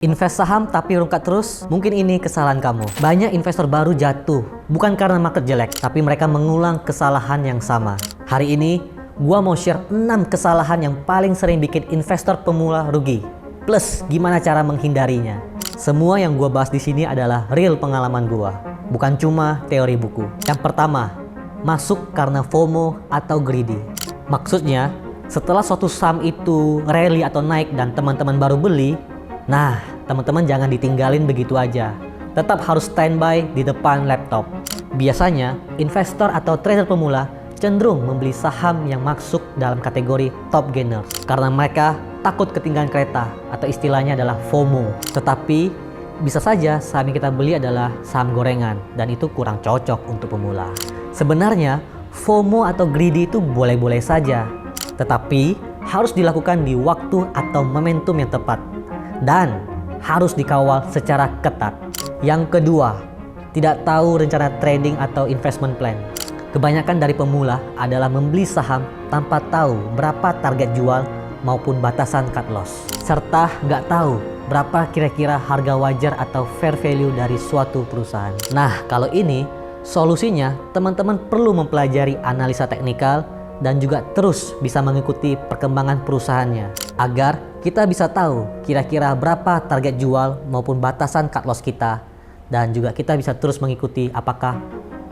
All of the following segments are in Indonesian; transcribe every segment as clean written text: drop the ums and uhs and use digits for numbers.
Invest saham tapi rungkat terus? Mungkin ini kesalahan kamu. Banyak investor baru jatuh, bukan karena market jelek, tapi mereka mengulang kesalahan yang sama. Hari ini, gua mau share 6 kesalahan yang paling sering bikin investor pemula rugi. Plus, gimana cara menghindarinya. Semua yang gua bahas di sini adalah real pengalaman gua, bukan cuma teori buku. Yang pertama, masuk karena FOMO atau greedy. Maksudnya, setelah suatu saham itu rally atau naik dan teman-teman baru beli, nah, teman-teman jangan ditinggalin begitu aja. Tetap harus standby di depan laptop. Biasanya, investor atau trader pemula cenderung membeli saham yang masuk dalam kategori top gainer karena mereka takut ketinggalan kereta atau istilahnya adalah FOMO. Tetapi, bisa saja saham yang kita beli adalah saham gorengan dan itu kurang cocok untuk pemula. Sebenarnya, FOMO atau greedy itu boleh-boleh saja, tetapi harus dilakukan di waktu atau momentum yang tepat dan harus dikawal secara ketat. Yang kedua, tidak tahu rencana trading atau investment plan. Kebanyakan dari pemula adalah membeli saham tanpa tahu berapa target jual maupun batasan cut loss, serta nggak tahu berapa kira-kira harga wajar atau fair value dari suatu perusahaan. Nah, kalau ini solusinya teman-teman perlu mempelajari analisa teknikal dan juga terus bisa mengikuti perkembangan perusahaannya agar kita bisa tahu kira-kira berapa target jual maupun batasan cut loss kita, dan juga kita bisa terus mengikuti apakah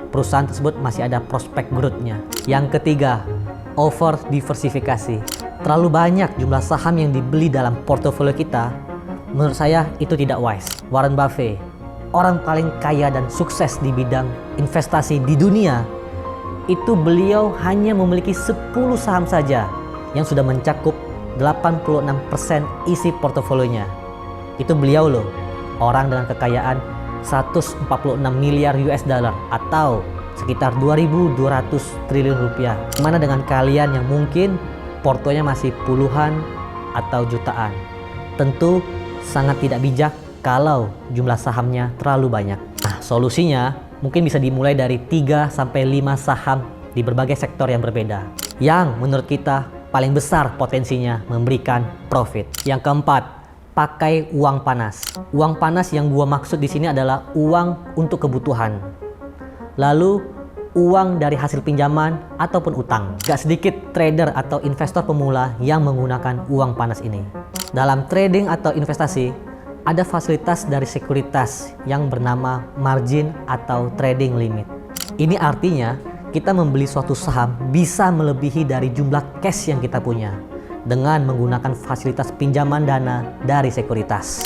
perusahaan tersebut masih ada prospek growth-nya. Yang ketiga, over diversifikasi. Terlalu banyak jumlah saham yang dibeli dalam portofolio kita, menurut saya itu tidak wise. Warren Buffett, orang paling kaya dan sukses di bidang investasi di dunia, itu beliau hanya memiliki 10 saham saja yang sudah mencakup 86% isi portofolionya. Itu beliau loh, orang dengan kekayaan 146 miliar US dollar atau sekitar 2.200 triliun rupiah. Mana dengan kalian yang mungkin portonya masih puluhan atau jutaan? Tentu sangat tidak bijak kalau jumlah sahamnya terlalu banyak. Nah, solusinya mungkin bisa dimulai dari 3-5 saham di berbagai sektor yang berbeda, yang menurut kita paling besar potensinya memberikan profit. Yang keempat, pakai uang panas. Uang panas yang gua maksud di sini adalah uang untuk kebutuhan. Lalu uang dari hasil pinjaman ataupun utang. Gak sedikit trader atau investor pemula yang menggunakan uang panas ini. Dalam trading atau investasi, ada fasilitas dari sekuritas yang bernama margin atau trading limit. Ini artinya kita membeli suatu saham bisa melebihi dari jumlah cash yang kita punya dengan menggunakan fasilitas pinjaman dana dari sekuritas.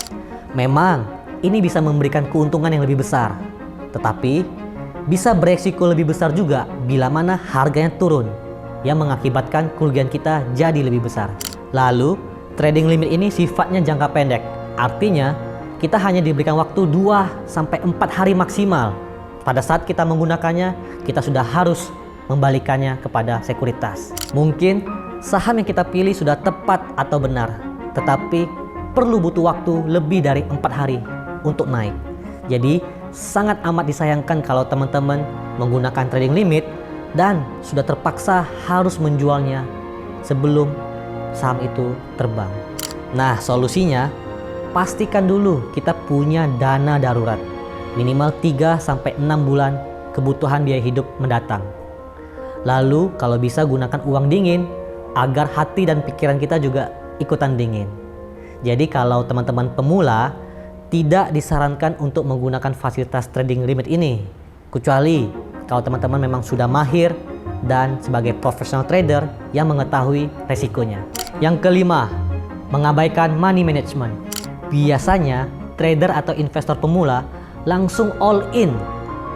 Memang ini bisa memberikan keuntungan yang lebih besar, tetapi bisa beresiko lebih besar juga bila mana harganya turun yang mengakibatkan kerugian kita jadi lebih besar. Lalu trading limit ini sifatnya jangka pendek. Artinya, kita hanya diberikan waktu 2-4 hari maksimal. Pada saat kita menggunakannya, kita sudah harus membalikannya kepada sekuritas. Mungkin saham yang kita pilih sudah tepat atau benar, tetapi perlu butuh waktu lebih dari 4 hari untuk naik. Jadi, sangat amat disayangkan kalau teman-teman menggunakan trading limit dan sudah terpaksa harus menjualnya sebelum saham itu terbang. Nah, solusinya, pastikan dulu kita punya dana darurat minimal 3-6 bulan kebutuhan biaya hidup mendatang. Lalu kalau bisa gunakan uang dingin agar hati dan pikiran kita juga ikutan dingin. Jadi kalau teman-teman pemula tidak disarankan untuk menggunakan fasilitas trading limit ini, kecuali kalau teman-teman memang sudah mahir dan sebagai professional trader yang mengetahui resikonya. Yang kelima, mengabaikan money management. Biasanya trader atau investor pemula langsung all in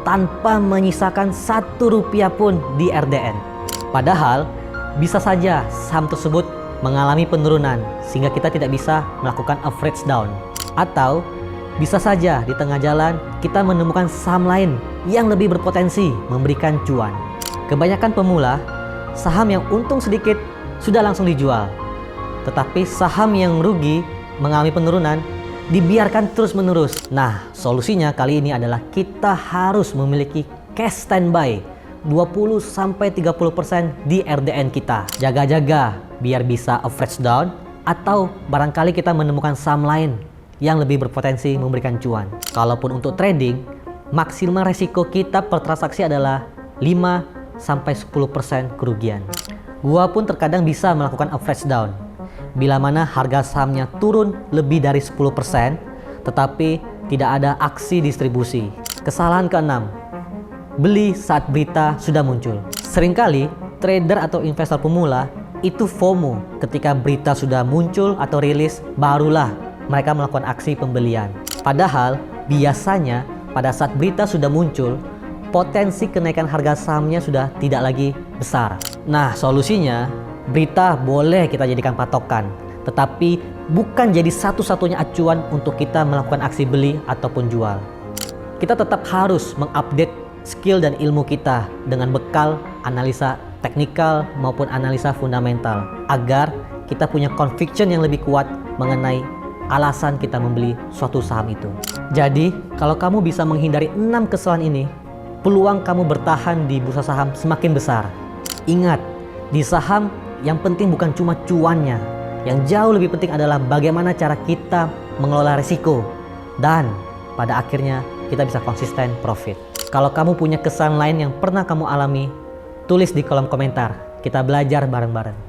tanpa menyisakan 1 rupiah pun di RDN. Padahal bisa saja saham tersebut mengalami penurunan sehingga kita tidak bisa melakukan average down. Atau bisa saja di tengah jalan kita menemukan saham lain yang lebih berpotensi memberikan cuan. Kebanyakan pemula, saham yang untung sedikit sudah langsung dijual. Tetapi saham yang rugi mengalami penurunan dibiarkan terus-menerus. Nah, solusinya kali ini adalah kita harus memiliki cash standby 20-30% di RDN kita. Jaga-jaga biar bisa average down, atau barangkali kita menemukan saham lain yang lebih berpotensi memberikan cuan. Kalaupun untuk trading, maksimal resiko kita per transaksi adalah 5-10% kerugian. Gua pun terkadang bisa melakukan average down, bila mana harga sahamnya turun lebih dari 10%, tetapi tidak ada aksi distribusi. Kesalahan keenam, beli saat berita sudah muncul. Seringkali trader atau investor pemula itu FOMO, ketika berita sudah muncul atau rilis barulah mereka melakukan aksi pembelian. Padahal biasanya pada saat berita sudah muncul, potensi kenaikan harga sahamnya sudah tidak lagi besar. Nah, solusinya, berita boleh kita jadikan patokan, tetapi bukan jadi satu-satunya acuan untuk kita melakukan aksi beli ataupun jual. Kita tetap harus mengupdate skill dan ilmu kita dengan bekal analisa teknikal maupun analisa fundamental, agar kita punya conviction yang lebih kuat mengenai alasan kita membeli suatu saham itu. Jadi, kalau kamu bisa menghindari 6 kesalahan ini, peluang kamu bertahan di bursa saham semakin besar. Ingat, di saham yang penting bukan cuma cuannya, yang jauh lebih penting adalah bagaimana cara kita mengelola risiko, dan pada akhirnya kita bisa konsisten profit. Kalau kamu punya kesalahan lain yang pernah kamu alami, tulis di kolom komentar. Kita belajar bareng-bareng.